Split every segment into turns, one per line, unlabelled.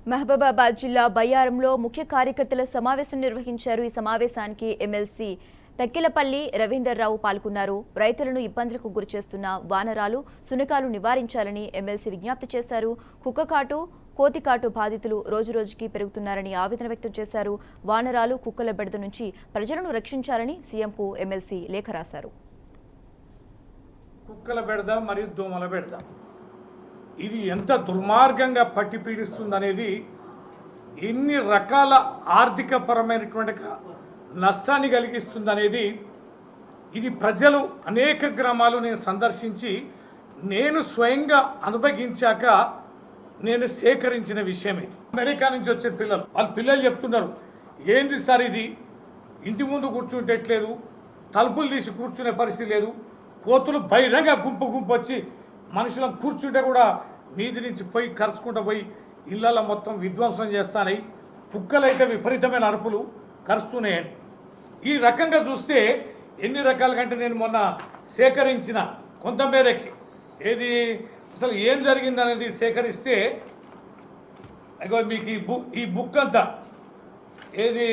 మహబూబాబాద్ జిల్లా బయ్యారంలో ముఖ్య కార్యకర్తల సమావేశం నిర్వహించారు. ఈ సమావేశానికి ఎమ్మెల్సీ తక్కిలపల్లి రవీందర్రావు పాల్గొన్నారు. రైతులను ఇబ్బందులకు గురిచేస్తున్న వానరాలు, సునకాలు నివారించాలని ఎమ్మెల్సీ విజ్ఞప్తి చేశారు. కుక్కకాటు, కోతికాటు బాధితులు రోజురోజుకి పెరుగుతున్నారని ఆవేదన వ్యక్తం చేశారు. వానరాలు, కుక్కల బెడద నుంచి ప్రజలను రక్షించాలని సీఎంకు ఎమ్మెల్సీ లేఖ రాశారు.
కుక్కల బెడద మరియు దోమల బెడద ఇది ఎంత దుర్మార్గంగా పట్టి పీడిస్తుందనేది, ఎన్ని రకాల ఆర్థికపరమైనటువంటి నష్టాన్ని కలిగిస్తుందనేది ఇది ప్రజలు అనేక గ్రామాలు నేను సందర్శించి నేను స్వయంగా అనుభవించాక నేను సేకరించిన విషయమే. అమెరికా నుంచి వచ్చే పిల్లలు చెప్తున్నారు, ఏంది సార్ ఇది, ఇంటి ముందు కూర్చుంటట్లేదు, తలుపులు తీసి కూర్చునే పరిస్థితి లేదు, కోతులు బహిరంగ గుంపు వచ్చి మనుషులను కూర్చుంటే కూడా మీది నుంచి పోయి కరుచుకుంటూ పోయి ఇళ్ళల్లో మొత్తం విధ్వంసం చేస్తానని, కుక్కలైతే విపరీతమైన అరుపులు కరుస్తున్నాయని. ఈ రకంగా చూస్తే ఎన్ని రకాలుగా అంటే నేను మొన్న సేకరించిన కొంతమేరకి ఏది అసలు ఏం జరిగిందనేది సేకరిస్తే మీకు ఈ బుక్ అంతా ఏది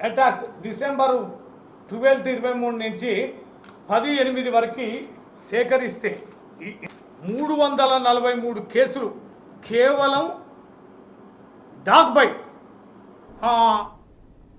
అటాక్స్ డిసెంబరు 12, 23 నుంచి 10/8 వరకు సేకరిస్తే 343 కేసులు కేవలం డాగ్ బైట్